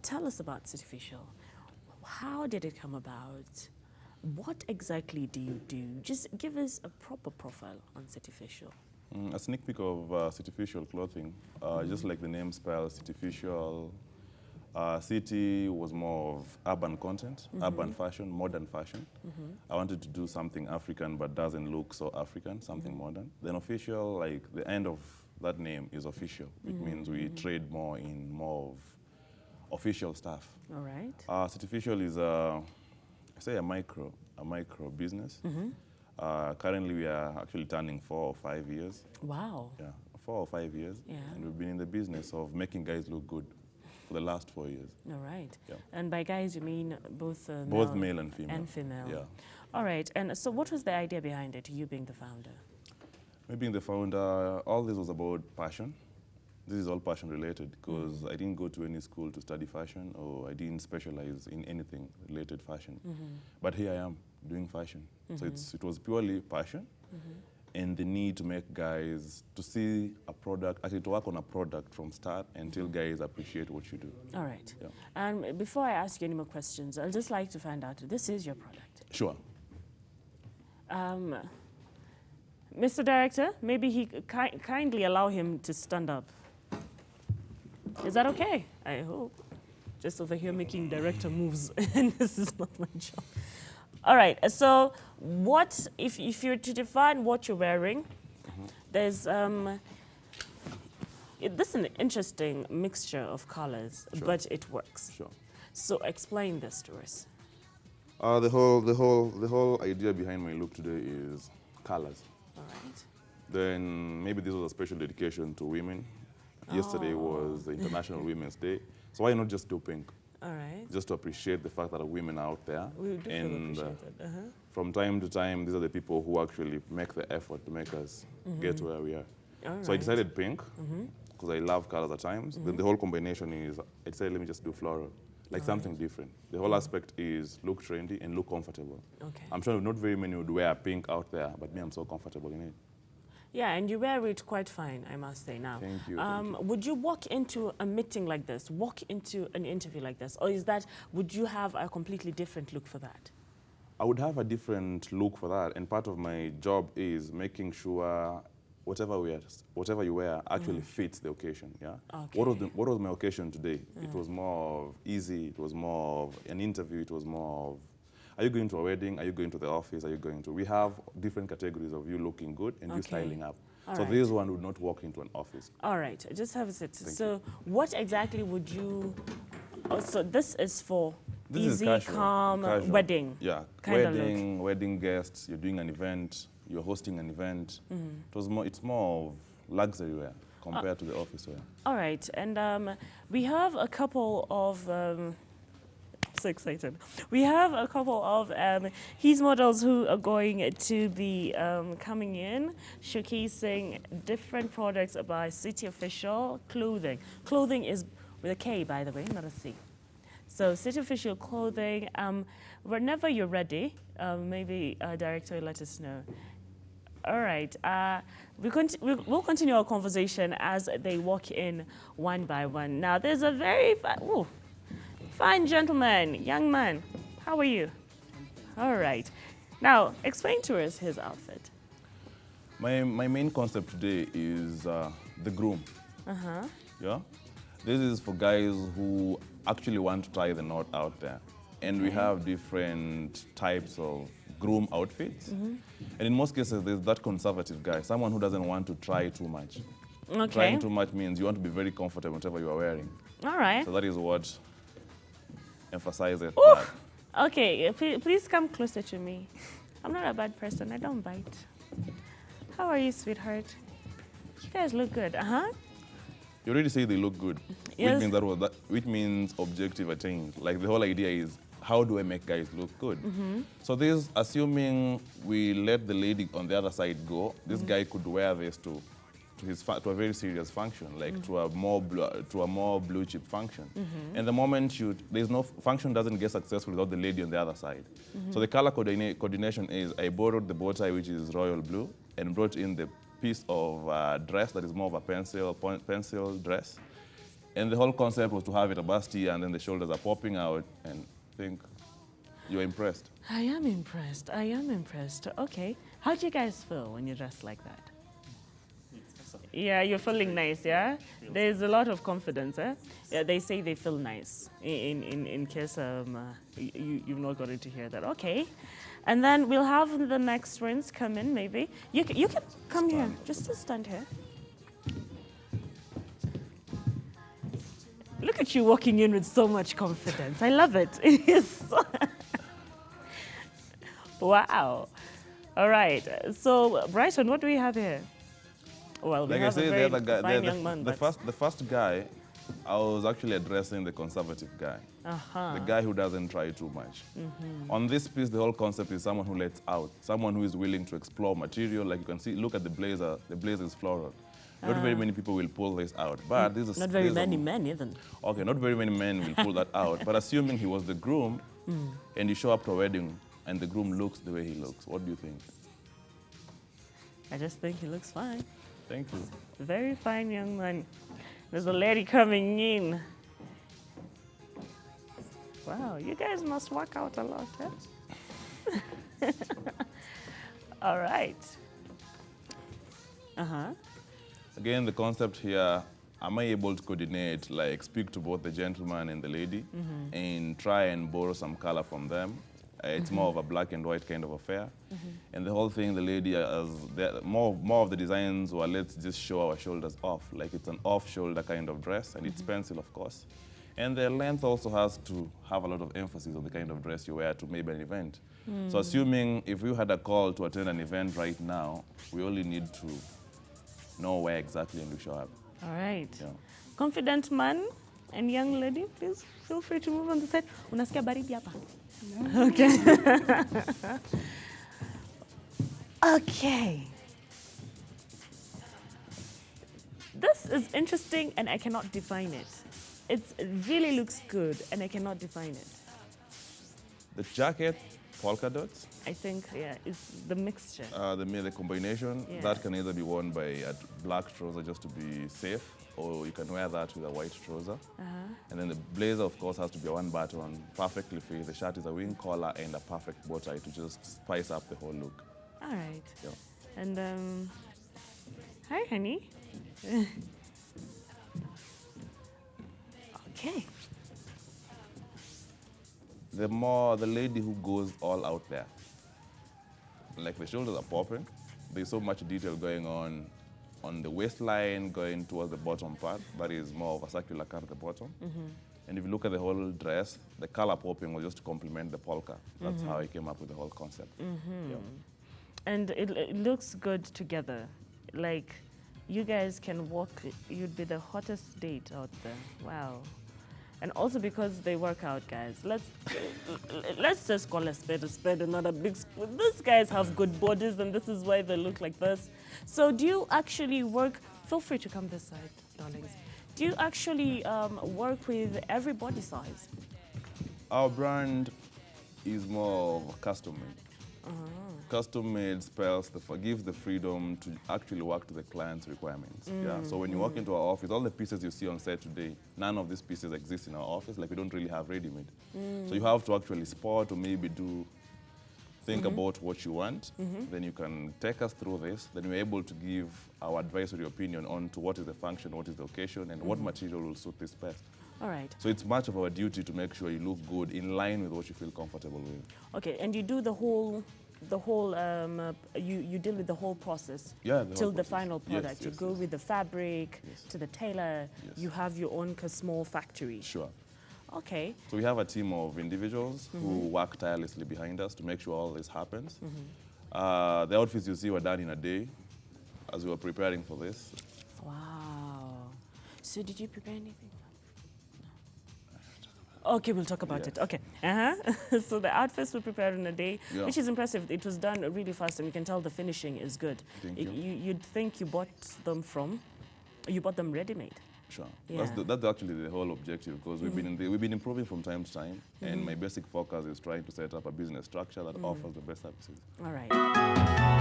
tell us about Cityficial. How did it come about? What exactly do you do? Just give us a proper profile on Cityficial. A sneak peek of Cityficial clothing. Just like the name spells, Cityficial. City was more of urban content, urban fashion, modern fashion. I wanted to do something African but doesn't look so African, something modern. Then official, like the end of that name is official, which means we trade more in more of official stuff. All right. Cityficial is I say a micro business. Currently we are actually turning 4 or 5 years. Wow. Yeah, 4 or 5 years. Yeah. And we've been in the business of making guys look good for the last 4 years. All right. Yeah. And by guys, you mean both Both male and female. And female. Yeah. All right. And so what was the idea behind it, you being the founder? Me being the founder, all this was about passion. This is all passion related because I didn't go to any school to study fashion or I didn't specialize in anything related fashion. But here I am doing fashion. So it was purely passion and the need to make guys, to see a product, actually to work on a product from start until guys appreciate what you do. All right. Yeah. And before I ask you any more questions, I'd just like to find out, this is your product. Sure. Mr. Director, maybe he kindly allow him to stand up. Is that okay? I hope. Just over here making director moves, and this is not my job. All right, so what, if you're to define what you're wearing, there's, this is an interesting mixture of colors, but it works. Sure. So explain this to us. The whole idea behind my look today is colors. All right. Then maybe this was a special dedication to women. Yesterday was the International Women's Day. So why not just do pink? All right. Just to appreciate the fact that women are out there. We do and appreciate it. from time to time, these are the people who actually make the effort to make us get to where we are. All So I right. decided pink because I love colors at times. Then the whole combination is, I decided let me just do floral, like something different. The whole aspect is look trendy and look comfortable. Okay. I'm sure not very many would wear pink out there, but me, I'm so comfortable in it. Yeah, and you wear it quite fine, I must say now. Thank you, thank you. Would you walk into a meeting like this, walk into an interview like this, or would you have a completely different look for that? I would have a different look for that, and part of my job is making sure whatever you wear actually fits the occasion. Yeah. Okay. What was my occasion today? It was more of easy. It was more of an interview. It was more of, are you going to a wedding? Are you going to the office? Are you going to? We have different categories of you looking good and you styling up. So this one would not walk into an office. All right, just have a sit. Thank So what exactly would you? Oh, so this is for This is easy, casual, calm casual. wedding. Yeah, kind of look. wedding guests. You're doing an event. You're hosting an event. It's more of luxury wear compared to the office wear. All right, and we have a couple of. So excited. We have a couple of his models who are going to be coming in, showcasing different products by Cityficial Clothing. Clothing is with a K, by the way, not a C. So Cityficial Clothing, whenever you're ready, maybe director will let us know. All right, we'll continue our conversation as they walk in one by one. Now, there's a very fine gentleman, young man. How are you? All right. Now, explain to us his outfit. My main concept today is the groom. Yeah, this is for guys who actually want to try the knot out there, and we have different types of groom outfits. And in most cases, there's that conservative guy, someone who doesn't want to try too much. Okay. Trying too much means you want to be very comfortable whatever you are wearing. All right. So that is what emphasizes Ooh. that. Okay, please come closer to me. I'm not a bad person. I don't bite. How are you, sweetheart? You guys look good. You already say they look good, Yes. which means objective attained. Like the whole idea is, how do I make guys look good? So this, assuming we let the lady on the other side go, this guy could wear this to a very serious function, like to a more blue chip function. And the moment there's no function doesn't get successful without the lady on the other side. So the color coordination is, I borrowed the bow tie, which is royal blue, and brought in the piece of dress that is more of a pencil dress. And the whole concept was to have it a busty and then the shoulders are popping out, and I think you're impressed. I am impressed. I am impressed. Okay. How do you guys feel when you dress like that? Yeah, you're feeling nice, yeah? There's a lot of confidence, eh? Yeah, they say they feel nice, in case you've not gotten to hear that. Okay. And then we'll have the next friends come in, maybe. You can come here, just stand here. Look at you walking in with so much confidence. I love it. It is wow. All right. So, Brighton, what do we have here? Well, we Like I have say, a the very other guy, fine young man. the first guy, I was actually addressing the conservative guy. The guy who doesn't try too much. On this piece, the whole concept is someone who lets out, someone who is willing to explore material. Like you can see, look at the blazer. The blazer is floral. Not very many people will pull this out, but this is Not very many men, even. Okay, not very many men will pull that out. But assuming he was the groom, and you show up to a wedding, and the groom looks the way he looks, what do you think? I just think he looks fine. Thank you. Very fine young man. There's a lady coming in. Wow, you guys must work out a lot, eh? All right. Again, the concept here, am I able to coordinate, like speak to both the gentleman and the lady, and try and borrow some color from them? It's more of a black and white kind of affair. And the whole thing, the lady, more of the designs were, let's just show our shoulders off. Like it's an off-shoulder kind of dress, and it's pencil, of course. And the length also has to have a lot of emphasis on the kind of dress you wear to maybe an event. So assuming if you had a call to attend an event right now, we only need to know where exactly and we show up. All right. Yeah. Confident man and young lady, please feel free to move on the side. Unasikia baridi hapa? Okay. Okay. This is interesting and I cannot define it. It really looks good and I cannot define it. The jacket, polka dots. I think, yeah, it's the mixture. The combination, Yeah. that can either be worn by a black trouser just to be safe, or you can wear that with a white trouser. And then the blazer, of course, has to be a one button, perfectly fit. The shirt is a wing collar and a perfect bow tie to just spice up the whole look. All right. Yeah. And, hi, honey. Okay. The lady who goes all out there, like the shoulders are popping. There's so much detail going on the waistline, going towards the bottom part. That is more of a circular cut at the bottom. And if you look at the whole dress, the color popping was just to complement the polka. That's how I came up with the whole concept. Yeah. And it looks good together. Like, you guys can walk, you'd be the hottest date out there. Wow. And also because they work out, guys. Let's just call a spade and not a big spoon. These guys have good bodies and this is why they look like this. So do you actually work, feel free to come this side, darlings. Do you actually work with every body size? Our brand is more of a custom made. Custom made spells gives the freedom to actually work to the client's requirements. Yeah. So when you walk into our office, all the pieces you see on set today, none of these pieces exist in our office. Like we don't really have ready-made. So you have to actually spot or maybe think about what you want. Then you can take us through this. Then we're able to give our advisory opinion on to what is the function, what is the occasion, and what material will suit this best. All right. So it's much of our duty to make sure you look good in line with what you feel comfortable with. Okay, and you do you deal with the whole process till the final product. You go with the fabric to the tailor. You have your own small factory. Sure. Okay. So we have a team of individuals who work tirelessly behind us to make sure all this happens. The outfits you see were done in a day as we were preparing for this. Wow. So did you prepare anything? Okay, we'll talk about it. Okay. So the outfits were prepared in a day, which is impressive. It was done really fast, and you can tell the finishing is good. Thank you. You'd think you bought them ready-made. Sure. Yeah. That's actually the whole objective, because we've been improving from time to time, and my basic focus is trying to set up a business structure that offers the best services. All right.